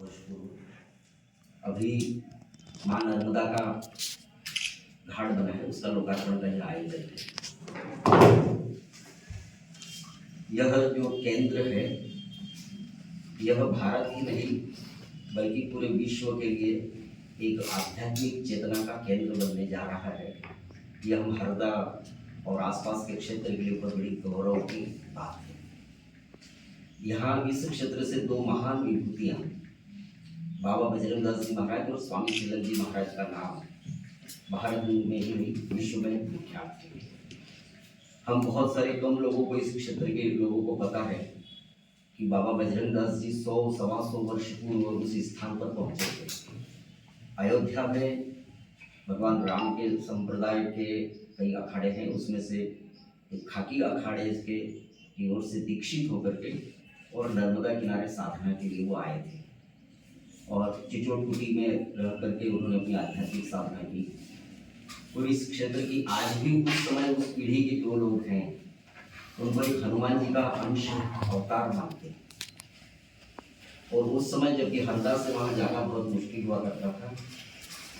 वर्ष पूर्व अभी मां नर्मदा का घाट बना है, उसका लोकार्पण का यह आयोजन है। यह जो केंद्र है यह भारत ही नहीं बल्कि पूरे विश्व के लिए एक आध्यात्मिक चेतना का केंद्र बनने जा रहा है। यह हम हरदा और आसपास के क्षेत्र के लिए बहुत बड़ी गौरव की बात है। यहाँ इस क्षेत्र से दो महान विभूतियां बाबा बजरंगदास जी महाराज और स्वामी तिलक जी महाराज का नाम भारत में ही नहीं विश्व में विख्यात है। हम बहुत सारे कम लोगों को, इस क्षेत्र के लोगों को पता है कि बाबा बजरंगदास जी 100-125 वर्ष पूर्व उस स्थान पर पहुंचे थे। अयोध्या में भगवान राम के संप्रदाय के कई अखाड़े हैं, उसमें से एक खाकी अखाड़े के की ओर से दीक्षित होकर के और नर्मदा किनारे साधना के लिए वो आए थे और चिचोटकुटी में रह करके उन्होंने अपनी आध्यात्मिक साधना की। और इस क्षेत्र की आज भी उस समय उस पीढ़ी के जो लोग हैं उनको एक हनुमान जी का अंश अवतार मानते हैं। और उस समय जबकि हरदा से वहाँ जाना बहुत मुश्किल हुआ करता था,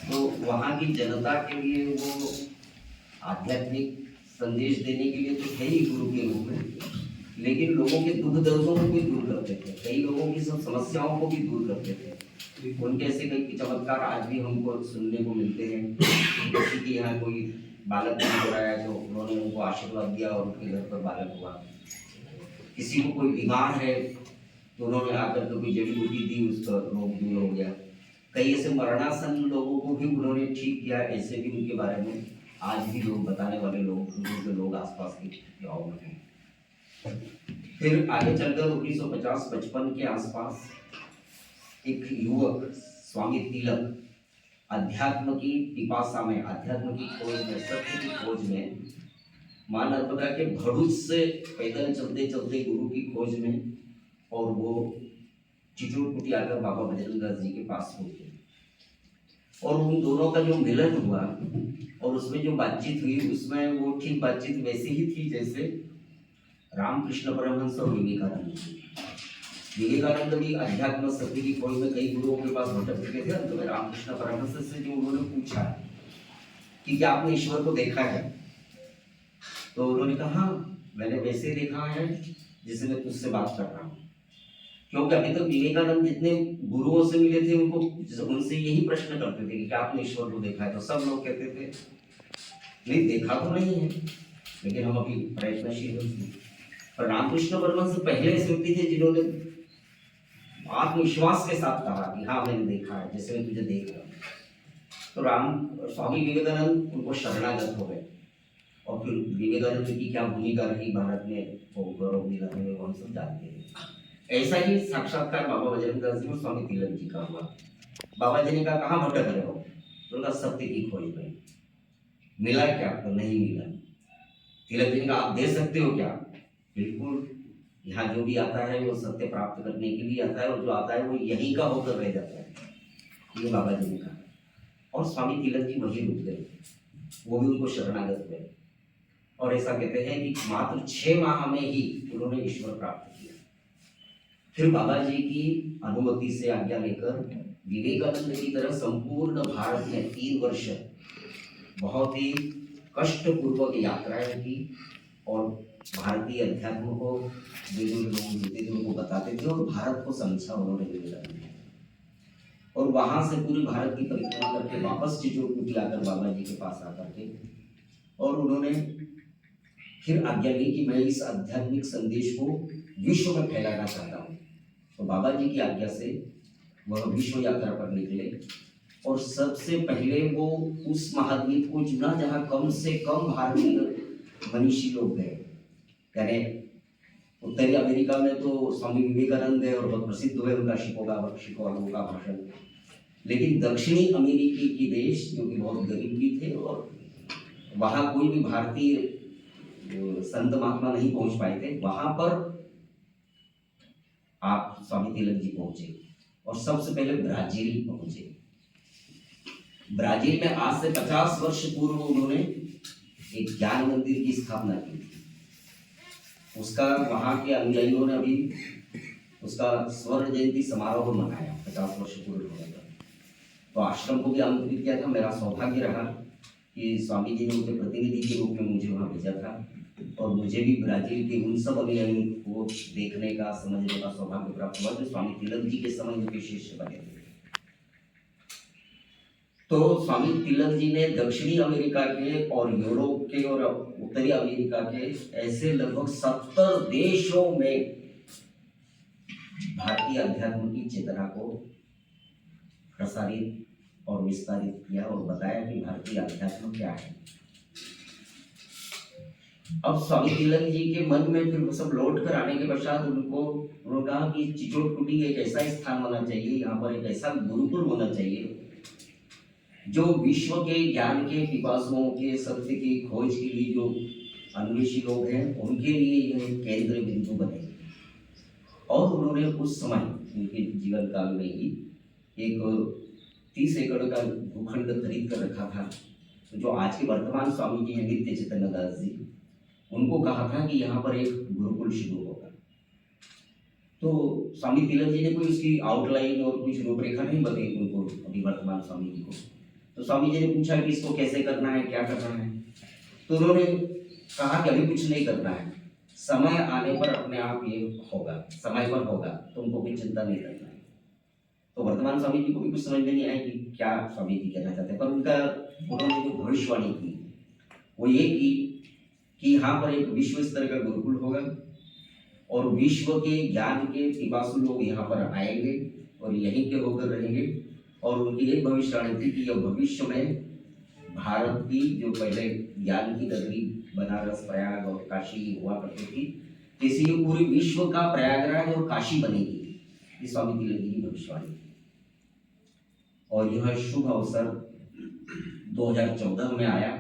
तो वहाँ की जनता के लिए वो आध्यात्मिक संदेश देने के लिए तो थे ही गुरु के रूप में, लेकिन लोगों के दुख दर्दों को भी दूर करते थे, कई लोगों की सब समस्याओं को भी दूर करते थे। उनके ऐसे कई चमत्कार आज भी हमको सुनने को मिलते हैं। जैसे कि यहाँ कोई बालक हो रहा है तो उन्होंने उनको आशीर्वाद दिया और उनके घर पर बालक हुआ। किसी को कोई बीमार है तो उन्होंने आकर के कोई जड़ी बूटी दी, उसका रोग दूर हो गया। कई ऐसे मरणासन लोगों को भी उन्होंने ठीक किया। ऐसे भी उनके बारे में आज भी लोग बताने वाले लोग आसपास के गाँव में हैं। फिर आगे चलकर 1950-55 के आसपास एक युवक स्वामी तिलक अध्यात्म की पिपासा में, अध्यात्म की खोज में, सत्य की खोज में मां नर्मदा के भरूच से पैदल चलते चलते गुरु की खोज में, और वो चिचोटकुटी आकर बाबा बजरंगदास जी के पास पहुंचे और उन दोनों का जो मिलन हुआ और उसमें जो बातचीत हुई, उसमें वो ठीक बातचीत वैसी ही थी जैसे रामकृष्ण परमहंस और विवेकानंद जी। विवेकानंद भी अध्यात्म सत्य की खोज में कई गुरुओं के पास भटक चुके थे। तो रामकृष्ण परमहंस से जो उन्होंने पूछा कि क्या आपने ईश्वर को देखा है, तो उन्होंने कहा हाँ, मैंने वैसे देखा है जिसे मैं तुझसे बात कर रहा हूँ। क्योंकि अभी तक विवेकानंद जितने गुरुओं से मिले थे उनको उनसे यही प्रश्न करते थे कि क्या आपने ईश्वर को देखा है, तो सब लोग कहते थे नहीं, देखा तो नहीं है, लेकिन हम अभी प्रयत्नशील हैं। पर रामकृष्ण परमहंस पहले ऐसे व्यक्ति थे जिन्होंने आत्मविश्वास के साथ कहा कि हाँ मैंने देखा है, जैसे मैं तुझे देख रहा हूँ। तो स्वामी विवेकानंद उनको शरणागत हो गए और फिर विवेकानंद की क्या भूमिका रही भारत में गौरव दिलाने में, वो हम सब जानते हैं। ऐसा ही साक्षात्कार बाबा बजरंगदास जी और स्वामी तिलक जी का हुआ। बाबा जी ने कहा कहाँ भटक रहे हो, तो उनका सत्य की खोज में। मिला क्या? तो नहीं मिला। तिलक जी ने कहा आप दे सकते हो क्या? बिल्कुल, यहाँ जो भी आता है वो सत्य प्राप्त करने के लिए आता है, और जो आता है वो यहीं का होकर रह जाता है। ये बाबा जी ने कहा। और स्वामी तिलक जी वहीं रुक गए, वो भी उनको शरणागत हुए और ऐसा कहते हैं कि मात्र 6 माह में ही उन्होंने ईश्वर प्राप्त किया। फिर बाबा जी की अनुमति से आज्ञा लेकर विवेकानंद की तरह संपूर्ण भारत में 3 वर्ष बहुत ही कष्टपूर्वक यात्राएं की और भारतीय अध्यात्म को जो जो लोग जुड़ते थे उनको बताते थे और भारत को समझा उन्होंने विवेकानंद। और वहां से पूरी भारत की परिक्रमा करके वापस चिचोटकुटी आकर बाबा जी के पास आकर के और उन्होंने फिर आज्ञा ली कि मैं इस आध्यात्मिक संदेश को विश्व में फैलाना चाहता हूँ। तो बाबा जी की आज्ञा से वह विश्व यात्रा पर निकले और सबसे पहले वो उस महाद्वीप को चुना जहाँ कम से कम भारतीय मनीषी लोग गए। यानी उत्तरी अमेरिका में तो स्वामी विवेकानंद है और बहुत प्रसिद्ध हुए उनका शिकागो का भाषण, लेकिन दक्षिणी अमेरिकी की देश जो कि बहुत गरीब भी थे और वहाँ कोई भी भारतीय संत महात्मा नहीं पहुंच पाए थे, वहां पर आप स्वामी तिलक जी पहुंचे और सबसे पहले ब्राजील पहुंचे। ब्राजील में आज से 50 वर्ष पूर्व उन्होंने एक ज्ञान मंदिर की स्थापना की थी। उसका वहां के अनुयायियों ने अभी उसका स्वर्ण जयंती समारोह मनाया 50 वर्ष पूर्ण होने पर। तो आश्रम को भी आमंत्रित किया था। मेरा सौभाग्य रहा कि स्वामी जी ने उनके प्रतिनिधि के रूप में मुझे वहाँ भेजा था और मुझे भी ब्राजील के उन सब अभियान को देखने का, समझने का सौभाग्य प्राप्त हुआ जो स्वामी तिलक जी के समय उनके शिष्य बने थे। तो स्वामी तिलक जी ने दक्षिणी अमेरिका के और यूरोप के और उत्तरी अमेरिका के ऐसे लगभग 70 देशों में भारतीय अध्यात्म की चेतना को प्रसारित और विस्तारित किया और बताया कि भारतीय अध्यात्म क्या है। अब स्वामी तिलक जी के मन में फिर सब लौट कर आने के पश्चात उन्होंने कहा कि चिचोट कुटी एक ऐसा स्थान होना चाहिए, यहाँ पर एक ऐसा गुरुकुल होना चाहिए जो विश्व के ज्ञान के पिपासुओं के, सत्य की खोज के लिए जो अन्वेषी लोग हैं उनके लिए यह केंद्र बिंदु बने। और उन्होंने उस समय उनके जीवन काल में ही एक 30 एकड़ का भूखंड खरीद कर रखा था। तो जो आज के वर्तमान स्वामी जी हैं नित्य चैतन्य दास जी, उनको कहा था कि यहाँ पर एक गुरुकुल शुरू होगा। तो स्वामी तिलक जी ने कोई उसकी आउटलाइन और कुछ रूपरेखा नहीं बताई उनको, अभी वर्तमान स्वामी जी को। तो स्वामी जी ने पूछा कि इसको कैसे करना है, क्या करना है। तो उन्होंने कहा कि अभी कुछ नहीं करना है, समय आने पर अपने आप ये होगा, समय पर होगा, तुमको कोई चिंता नहीं करना है। तो वर्तमान स्वामी जी को भी कुछ समझ में नहीं आया कि क्या स्वामी जी कहना चाहते हैं, पर उन्होंने जो भविष्यवाणी की वो ये की कि यहाँ पर एक विश्व स्तर का गुरुकुल होगा और विश्व के ज्ञान के पिपासु लोग यहाँ पर आएंगे और यहीं के होकर रहेंगे। और उनकी एक भविष्यवाणी थी कि यह भविष्य में भारत की जो पहले ज्ञान की नगरी बनारस, प्रयाग और काशी हुआ करती थी, जैसे ये पूरे विश्व का प्रयागराज और काशी बनेगी। ये स्वामी तिलक जी की भविष्यवाणी थी। और यह शुभ अवसर 2014 में आया,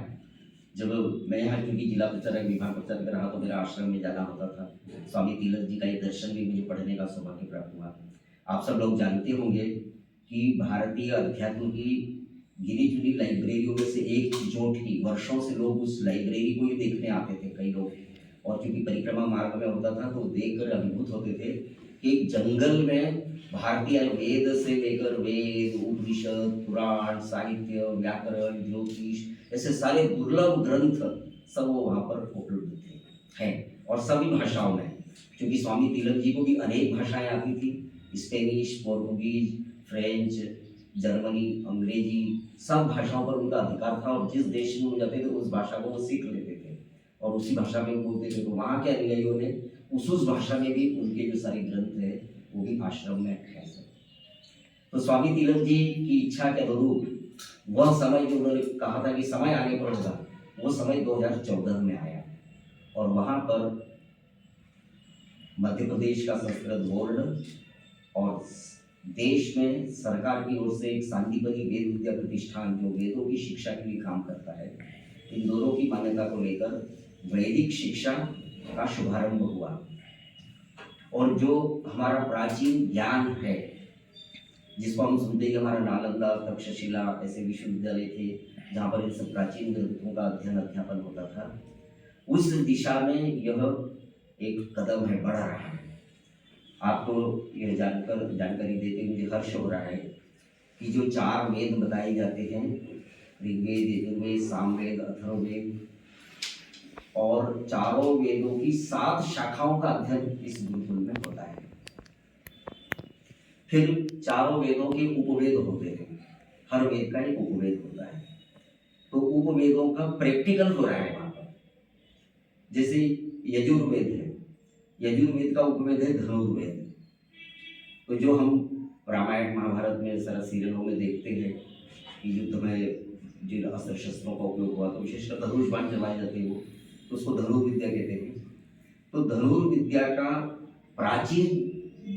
जब मैं यहाँ क्योंकि जिला प्रचारक विभाग प्रचारक रहा तो मेरा आश्रम में जाना होता था। स्वामी तिलक जी का ये दर्शन भी मुझे पढ़ने का सौभाग्य प्राप्त हुआ। आप सब लोग जानते होंगे कि भारतीय अध्यात्म की गिनी चुनी लाइब्रेरियों में से एक चिचोट की, वर्षों से लोग उस लाइब्रेरी को ही देखने आते थे कई लोग। और क्योंकि परिक्रमा मार्ग में होता था तो देखकर अभिभूत होते थे कि एक जंगल में भारतीय वेद से लेकर वेद, उपनिषद, पुराण, साहित्य, व्याकरण, ज्योतिष, ऐसे सारे दुर्लभ ग्रंथ सब वो वहाँ पर उपलब्ध थे हैं और सभी भाषाओं में। क्योंकि स्वामी तिलक जी को भी अनेक भाषाएं आती थी, स्पेनिश, पोर्तुगीज, फ्रेंच, जर्मनी, अंग्रेजी, सब भाषाओं पर उनका अधिकार था। और जिस देश में वो जाते थे उस भाषा को वो सीख लेते थे और उसी भाषा में बोलते थे। तो वहाँ के अनुयायियों ने उस भाषा में भी उनके जो सारे ग्रंथ है वो भी आश्रम में है। तो स्वामी तिलक जी की इच्छा के अनुरूप वह समय जो उन्होंने कहा था कि समय आने पर होगा, वो समय 2014 में आया। और वहाँ पर मध्य प्रदेश का संस्कृत बोर्ड और देश में सरकार की ओर से एक शांतिपति वेद विद्या प्रतिष्ठान जो वेदों की शिक्षा के लिए काम करता है, इन दोनों की मान्यता को लेकर वैदिक शिक्षा का शुभारंभ हुआ। और जो हमारा प्राचीन ज्ञान है जिसको हम सुनते ही हमारा नालंदा, तक्षशिला ऐसे विश्वविद्यालय थे जहाँ पर इन सब प्राचीन ग्रंथों का अध्ययन अध्यापन होता था, उस दिशा में यह एक कदम है, बढ़ रहा है। आपको यह जानकारी देते मुझे हर्ष हो रहा है कि जो 4 वेद बताए जाते हैं, ऋग्वेद, यजुर्वेद, सामवेद, अथर्ववेद, और चारों वेदों की 7 शाखाओं का अध्ययन इस गुरुकुल में होता है। फिर चारों वेदों के उपवेद होते हैं, हर वेद का एक उपवेद होता है। तो उपवेदों का प्रैक्टिकल हो रहा है वहां पर। जैसे यजुर्वेद है, यजुर्वेद का उपवेद है धनुर्वेद। तो जो हम रामायण महाभारत में सारा सीरियलों में देखते हैं कि युद्ध में जिन अस्त्र शस्त्रों का उपयोग हुआ तो विशेषकर धनुष बाण चलाए जाते हैं, वो तो उसको धनुर्विद्या कहते हैं। तो धनुर्विद्या का प्राचीन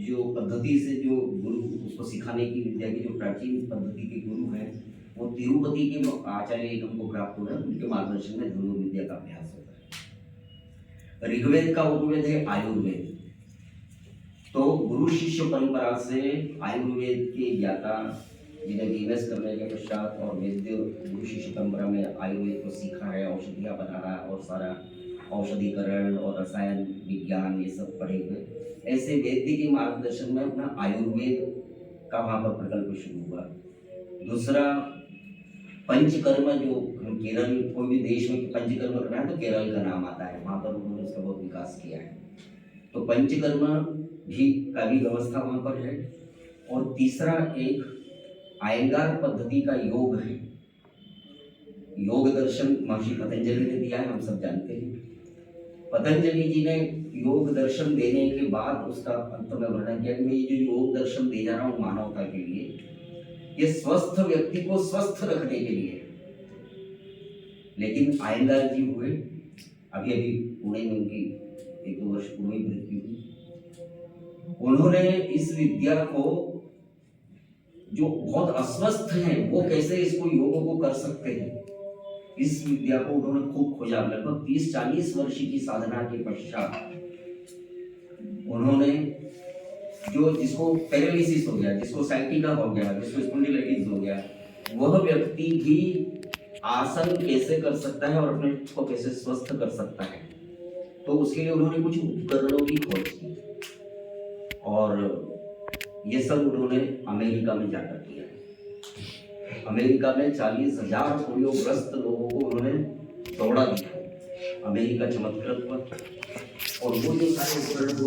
जो पद्धति से जो गुरु उसको सिखाने की विद्या की जो प्राचीन पद्धति के गुरु हैं वो तिरुपति के आचार्य एकम को प्राप्त हुए, उनके मार्गदर्शन में धनुर्विद्या का अभ्यास होता है। ऋग्वेद का उपवेद है आयुर्वेद। तो गुरु शिष्य परंपरा से आयुर्वेद के ज्ञाता जिन्हें बीएमएस करने के पश्चात और वैद्य गुरु शिष्य परंपरा में आयुर्वेद को सीखा है, औषधियाँ बनाना और सारा औषधिकरण और रसायन विज्ञान ये सब पढ़े हुए ऐसे वैद्य के मार्गदर्शन में अपना आयुर्वेद का वहाँ पर प्रकल्प शुरू हुआ। दूसरा, पंचकर्म, जो हम केरल, कोई भी देश में पंचकर्म करना है तो केरल का नाम आता है, वहाँ पर उन्होंने उसका बहुत विकास किया है। तो पंचकर्म भी का भी व्यवस्था वहाँ पर है। और तीसरा, एक आयंगार पद्धति का योग है। योग दर्शन महर्षि पतंजलि ने दिया है, हम सब जानते हैं। पतंजलि जी ने योग दर्शन देने के बाद उसका अंत में वर्णन किया कि मैं ये जो योग दर्शन दे जा रहा हूँ मानवता के लिए, ये स्वस्थ व्यक्ति को स्वस्थ रखने के लिए। लेकिन आयंगार जी हुए, अभी अभी पुणे में उनकी 1-2 वर्ष पूर्व ही मृत्यु हुई। उन्होंने इस विद्या को, जो बहुत अस्वस्थ हैं वो कैसे इसको योग को कर सकते हैं, इस विद्या को उन्होंने खूब खोजा। लगभग 30-40 वर्ष की साधना के पश्चात उन्होंने, जो जिसको पैरालिसिस हो गया, जिसको साइटिका हो गया, जिसको स्पॉन्डिलाइटिस हो गया, वह व्यक्ति भी आसन कैसे कर सकता है और अपने को कैसे स्वस्थ कर सकता है, तो उसके लिए उन्होंने कुछ उपकरणों की खोज की। और ये सब उन्होंने अमेरिका में जाकर किया। अमेरिका में 40,000 पोलियोग्रस्त लोगों को उन्होंने दौड़ा दिया। अमेरिका चमत्कृत हुआ। और वो जो सारे उपकरण